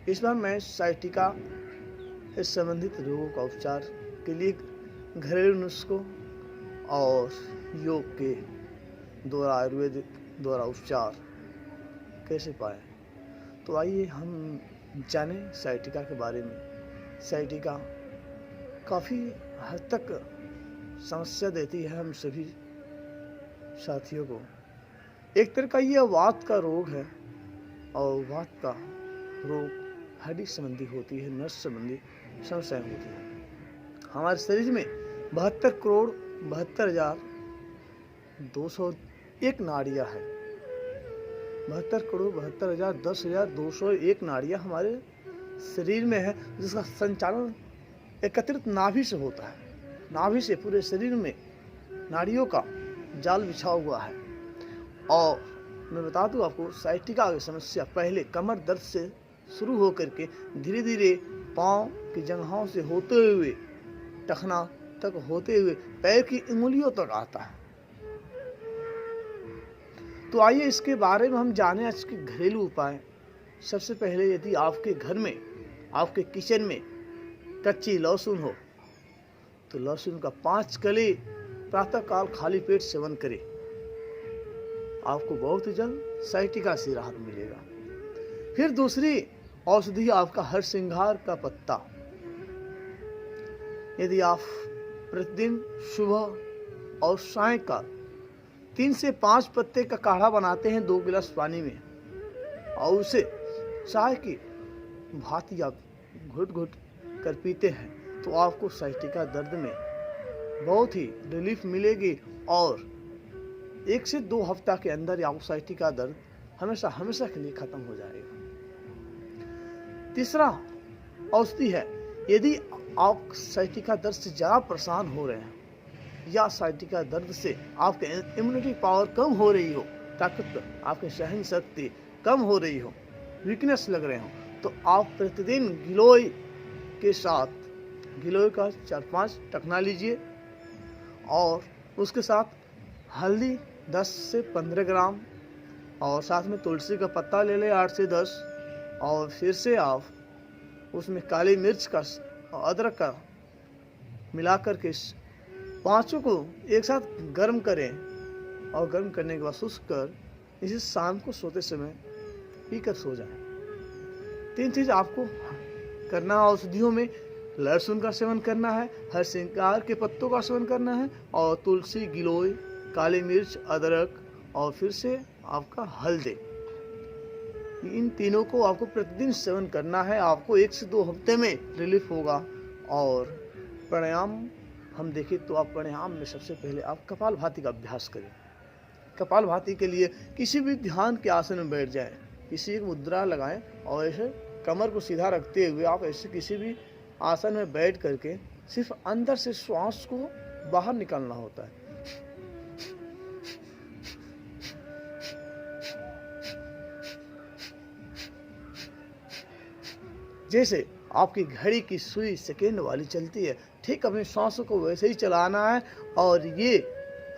इस बार मैं साइटिका से संबंधित रोगों का उपचार के लिए घरेलू नुस्खों और योग के द्वारा आयुर्वेद द्वारा उपचार कैसे पाएं, तो आइए हम जानें साइटिका के बारे में। साइटिका काफ़ी हद तक समस्या देती है हम सभी साथियों को। एक तरह का यह वात का रोग है और वात का रोग हड्डी संबंधी होती है, नस संबंधी समस्याएं होती है। हमारे शरीर में 72,72,201 नाड़ियां है। 72,72,10,201 नाड़ियां हमारे शरीर में है, जिसका संचालन एकत्रित नाभि से होता है। नाभि से पूरे शरीर में नाड़ियों का जाल बिछा हुआ है। और मैं बता दूं आपको, साइटिका की समस्या पहले कमर दर्द से शुरू होकर के धीरे धीरे पांव की जंघाओं से होते हुए टखना तक होते हुए पैर की उंगलियों तक आता है। तो आइए इसके बारे में हम जानें आज के घरेलू उपाय। सबसे पहले, यदि आपके घर में, आपके किचन में कच्ची लहसुन हो तो लहसुन का 5 कली प्रातःकाल खाली पेट सेवन करें। आपको बहुत ही जल्द साइटिका से राहत मिलेगा। फिर दूसरी औषधि आपका हरसिंगार का पत्ता। यदि आप प्रतिदिन सुबह और सायंकाल 3 से 5 पत्ते का काढ़ा बनाते हैं 2 गिलास पानी में और उसे चाय की भांति आप घुट घुट कर पीते हैं, तो आपको साइटिका दर्द में बहुत ही रिलीफ मिलेगी और 1 से 2 हफ्ता के अंदर आपको साइटिका दर्द हमेशा हमेशा के लिए खत्म हो जाएगा। तीसरा औषधि है, यदि आप साइटिका दर्द से ज़्यादा परेशान हो रहे हैं या साइटिका दर्द से आपके इम्यूनिटी पावर कम हो रही हो, ताकत, आपकी सहन शक्ति कम हो रही हो, वीकनेस लग रहे हो, तो आप प्रतिदिन गिलोय के साथ गिलोय का 4-5 टकना लीजिए और उसके साथ हल्दी 10 से 15 ग्राम और साथ में तुलसी का पत्ता ले लें 8 से 10 और फिर से आप उसमें काली मिर्च का और अदरक का मिलाकर के पांचों को एक साथ गर्म करें और गर्म करने के बाद शुष्क कर इसे शाम को सोते समय पीकर सो जाएं। 3 चीज़ आपको करना है औषधियों में। लहसुन का सेवन करना है, हरसिंगार के पत्तों का सेवन करना है और तुलसी, गिलोय, काली मिर्च, अदरक और फिर से आपका हल्दी। इन तीनों को आपको प्रतिदिन सेवन करना है। आपको 1 से 2 हफ्ते में रिलीफ होगा। और प्राणायाम हम देखें तो आप प्राणायाम में सबसे पहले आप कपालभाति का अभ्यास करें। कपालभाति के लिए किसी भी ध्यान के आसन में बैठ जाएं, किसी एक मुद्रा लगाएं और ऐसे कमर को सीधा रखते हुए आप ऐसे किसी भी आसन में बैठ करके सिर्फ अंदर से श्वास को बाहर निकालना होता है। जैसे आपकी घड़ी की सुई सेकेंड वाली चलती है, ठीक अपनी सांसों को वैसे ही चलाना है और ये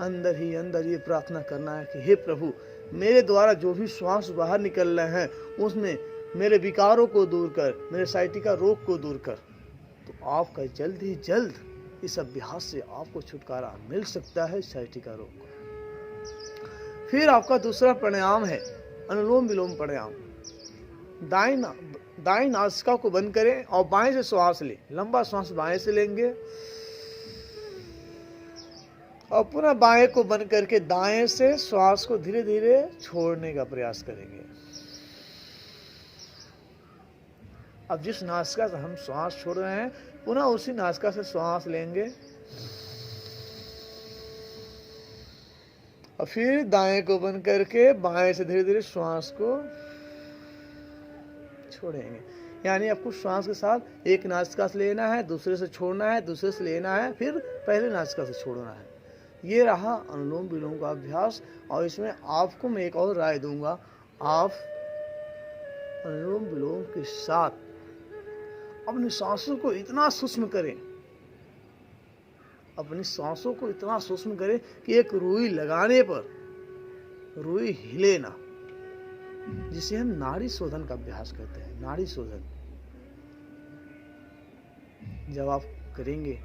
अंदर ही अंदर ये प्रार्थना करना है कि हे प्रभु, मेरे द्वारा जो भी श्वास बाहर निकल रहे हैं उसमें मेरे विकारों को दूर कर, मेरे साइटिका रोग को दूर कर। तो आपका जल्द ही जल्द इस अभ्यास से आपको छुटकारा मिल सकता है साइटिका रोग को। फिर आपका दूसरा प्राणायाम है अनुलोम विलोम प्राणायाम। दाएं नासिका को बंद करें और बाएं से श्वास लें। लंबा श्वास बाएं से लेंगे और पुनः बाएं को बंद करके दाएं से श्वास को धीरे धीरे छोड़ने का प्रयास करेंगे। अब जिस नासिका से हम श्वास छोड़ रहे हैं पुनः उसी नासिका से श्वास लेंगे और फिर दाएं को बंद करके बाएं से धीरे धीरे श्वास को छोड़ेंगे। यानी आपको श्वास के साथ एक नासिका से लेना है, दूसरे से छोड़ना है, दूसरे से लेना है, फिर पहले नासिका से छोड़ना है। ये रहा अनुलोम विलोम का अभ्यास। और इसमें आपको मैं एक और राय दूंगा, आप अनुलोम विलोम के साथ अपनी सांसों को इतना सूक्ष्म करें, अपनी सांसों को इतना सूक्ष्म करें कि एक रुई लगाने पर रुई हिले ना। जिसे हम नाड़ी शोधन का अभ्यास कहते हैं। नाड़ी शोधन जब आप करेंगे,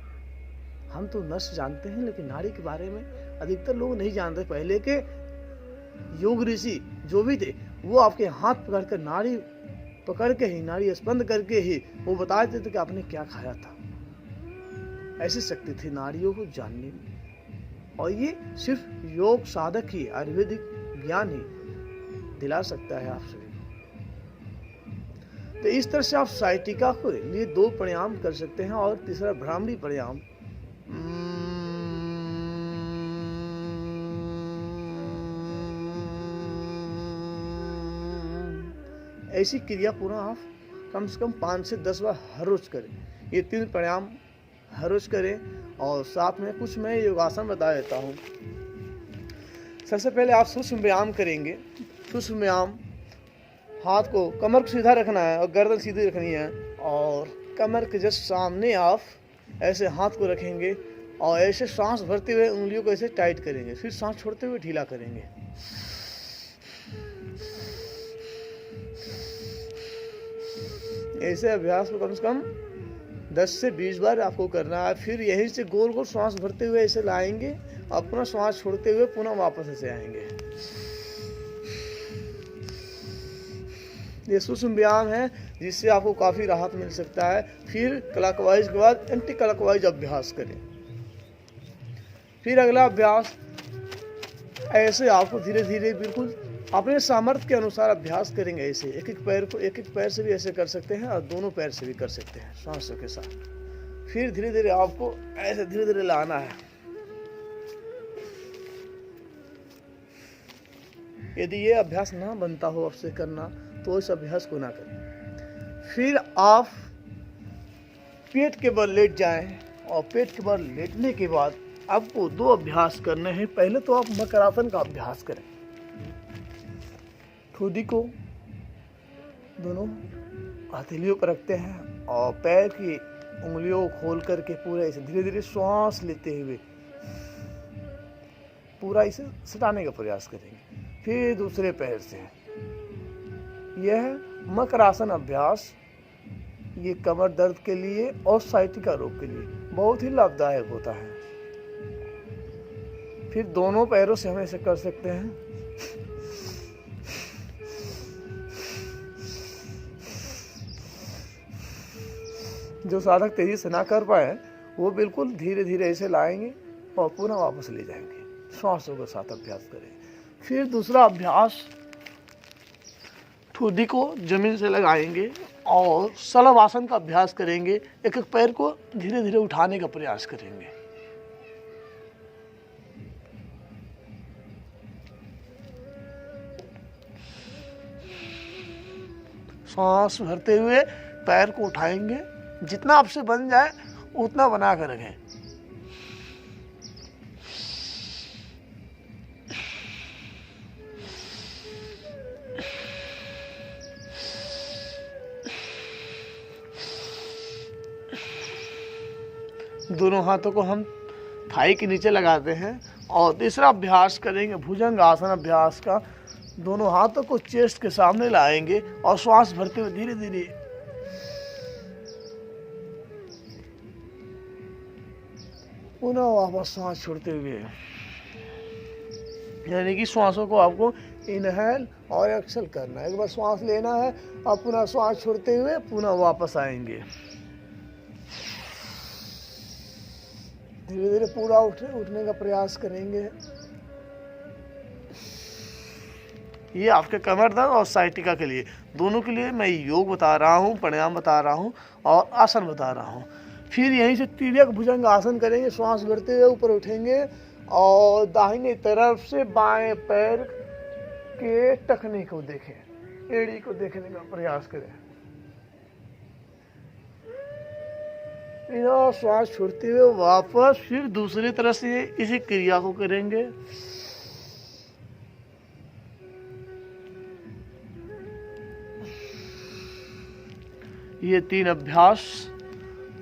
हम तो नस जानते हैं लेकिन नाड़ी के बारे में अधिकतर लोग नहीं जानते। पहले के योग ऋषि जो भी थे वो आपके हाथ पकड़ कर नाड़ी पकड़ के ही, नाड़ी स्पंद करके ही वो बता देते थे कि आपने क्या खाया था। ऐसी शक्ति थी नाड़ियों को जानने में, और ये सिर्फ योग साधक ही, आयुर्वेदिक ज्ञान ही दिला सकता है आप सभी। तो इस तरह से आप साइटिका के लिए 2 प्राणायाम कर सकते हैं, और तीसरा भ्रामरी प्राणायाम। ऐसी क्रिया पुनः आप कम से कम 5 से 10 बार हर रोज करें। ये 3 प्राणायाम हर रोज करें, और साथ में कुछ मैं योगासन बता देता हूँ। सबसे पहले आप सूक्ष्म व्यायाम करेंगे। सूक्ष्म व्यायाम, हाथ को, कमर को सीधा रखना है और गर्दन सीधी रखनी है, और कमर के जस्ट सामने आप ऐसे हाथ को रखेंगे और ऐसे सांस भरते हुए उंगलियों को ऐसे टाइट करेंगे, फिर सांस छोड़ते हुए ढीला करेंगे। ऐसे अभ्यास को कम से कम 10 से 20 बार आपको करना है। फिर यहीं से गोल गोल सांस भरते हुए ऐसे लाएंगे और पुनः सांस छोड़ते हुए पुनः वापस ऐसे आएंगे। ये सूक्ष्म व्यायाम है जिससे आपको काफी राहत मिल सकता है। फिर क्लॉकवाइज के बाद एंटी क्लॉकवाइज अभ्यास करें। फिर अगला अभ्यास, ऐसे आपको धीरे धीरे बिल्कुल अपने सामर्थ्य के अनुसार अभ्यास करेंगे। ऐसे एक एक पैर से भी ऐसे कर सकते हैं और दोनों पैर से भी कर सकते हैं सांसों के साथ। फिर धीरे धीरे आपको ऐसे धीरे धीरे लाना है। यदि ये अभ्यास ना बनता हो आपसे करना, तो इस अभ्यास को ना करें। फिर आप पेट के बल लेट जाएं, और पेट के बल लेटने के बाद आपको 2 अभ्यास करने हैं। पहले तो आप मकरासन का अभ्यास करें। ठोडी को दोनों हथेलियों पर रखते हैं और पैर की उंगलियों को खोल करके पूरा इसे धीरे धीरे श्वास लेते हुए पूरा इसे सटाने का प्रयास करेंगे। फिर दूसरे पैर से, यह मकरासन अभ्यास ये कमर दर्द के लिए और साइटिका रोग के लिए बहुत ही लाभदायक होता है। फिर दोनों पैरों से हम ऐसे कर सकते हैं। जो साधक तेजी से ना कर पाए वो बिल्कुल धीरे धीरे ऐसे लाएंगे और पुनः वापस ले जाएंगे। श्वासों के साथ अभ्यास करें। फिर दूसरा अभ्यास, ठुड्डी को जमीन से लगाएंगे और सलभ आसन का अभ्यास करेंगे। एक एक पैर को धीरे धीरे उठाने का प्रयास करेंगे। सांस भरते हुए पैर को उठाएंगे, जितना आपसे बन जाए उतना बना कर रखें। दोनों हाथों को हम थाई के नीचे लगाते हैं। और तीसरा अभ्यास करेंगे भुजंग आसन अभ्यास का। दोनों हाथों को चेस्ट के सामने लाएंगे और श्वास भरते हुए धीरे धीरे पुनः वापस सांस छोड़ते हुए, यानी कि श्वासों को आपको इनहेल और एक्सहेल करना है। एक बार श्वास लेना है और पुनः श्वास छोड़ते हुए पुनः वापस आएंगे। धीरे धीरे पूरा उठने का प्रयास करेंगे। ये आपके कमर दर्द और साइटिका के लिए, दोनों के लिए मैं योग बता रहा हूँ, प्राणायाम बता रहा हूँ और आसन बता रहा हूँ। फिर यहीं से तिर्यक भुजंग आसन करेंगे। श्वास भरते हुए ऊपर उठेंगे और दाहिने तरफ से बाएं पैर के टखने को देखें, एड़ी को देखने का प्रयास करें। श्वास छोड़ते हुए वापस फिर दूसरी तरफ से इसी क्रिया को करेंगे। ये 3 अभ्यास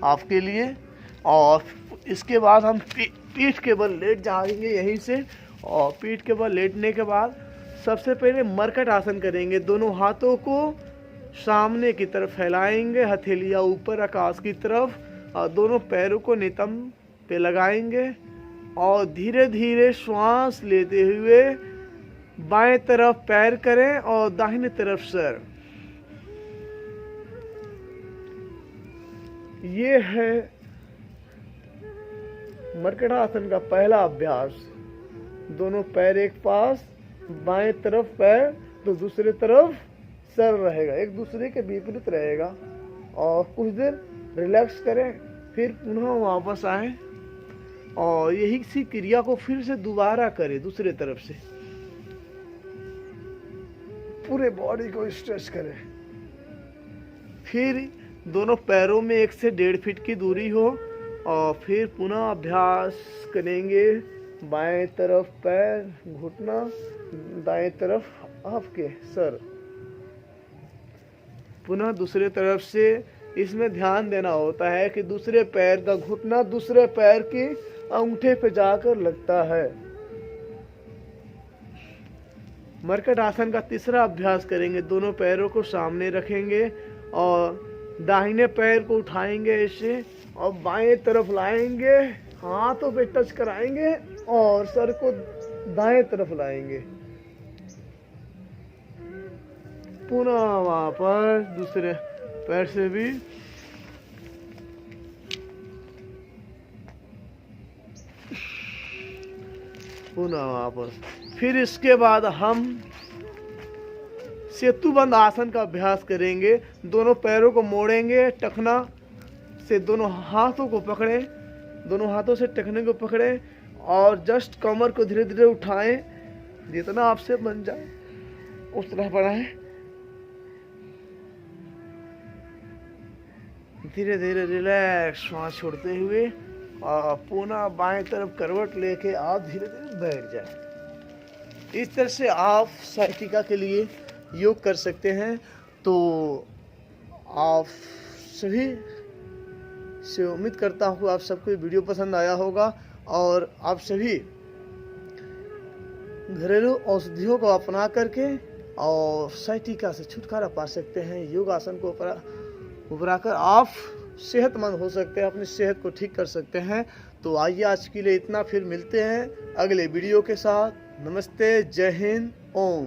आपके लिए। और इसके बाद हम पीठ के बल लेट जाएंगे यहीं से, और पीठ के बल लेटने के बाद सबसे पहले मरकट आसन करेंगे। दोनों हाथों को सामने की तरफ फैलाएंगे, हथेलियां ऊपर आकाश की तरफ, और दोनों पैरों को नितंब पे लगाएंगे और धीरे धीरे श्वास लेते हुए बाएं तरफ पैर करें और दाहिने तरफ सर। ये है मरकट आसन का पहला अभ्यास। दोनों पैर एक पास, बाएं तरफ पैर तो दूसरे तरफ सर रहेगा, एक दूसरे के विपरीत रहेगा। और कुछ देर रिलैक्स करें, फिर पुनः वापस आए और यही सी क्रिया को फिर से दोबारा करें दूसरे तरफ से। पूरे बॉडी को स्ट्रेच करें। फिर दोनों पैरों में 1 से 1.5 फीट की दूरी हो और फिर पुनः अभ्यास करेंगे। बाएं तरफ पैर, घुटना, दाएं तरफ आपके सर। पुनः दूसरे तरफ से इसमें ध्यान देना होता है कि दूसरे पैर का घुटना दूसरे पैर के अंगूठे पे जाकर लगता है। मरकट आसन का तीसरा अभ्यास करेंगे। दोनों पैरों को सामने रखेंगे और दाहिने पैर को उठाएंगे ऐसे और बाएं तरफ लाएंगे, हाथों पे टच कराएंगे और सर को दाएं तरफ लाएंगे। पुनः वापस दूसरे पैर से भी पुनः वापस। फिर इसके बाद हम सेतुबंद आसन का अभ्यास करेंगे। दोनों पैरों को मोड़ेंगे, टखना से दोनों हाथों को पकड़ें, दोनों हाथों से टखने को पकड़ें और जस्ट कमर को धीरे धीरे उठाएं, जितना आपसे बन जाए उस तरह बढ़ाएं। धीरे धीरे रिलैक्स श्वास छोड़ते हुए और पुनः बाएं तरफ करवट लेके आप धीरे धीरे बैठ जाएं। इस तरह से आप साइटिका के लिए योग कर सकते हैं। तो आप सभी से उम्मीद करता हूँ आप सबको वीडियो पसंद आया होगा और आप सभी घरेलू औषधियों को अपना करके और साइटिका से छुटकारा पा सकते हैं। योग आसन को उभरा कर आप सेहतमंद हो सकते हैं, अपनी सेहत को ठीक कर सकते हैं। तो आइए आज के लिए इतना, फिर मिलते हैं अगले वीडियो के साथ। नमस्ते, जय हिंद, ओम।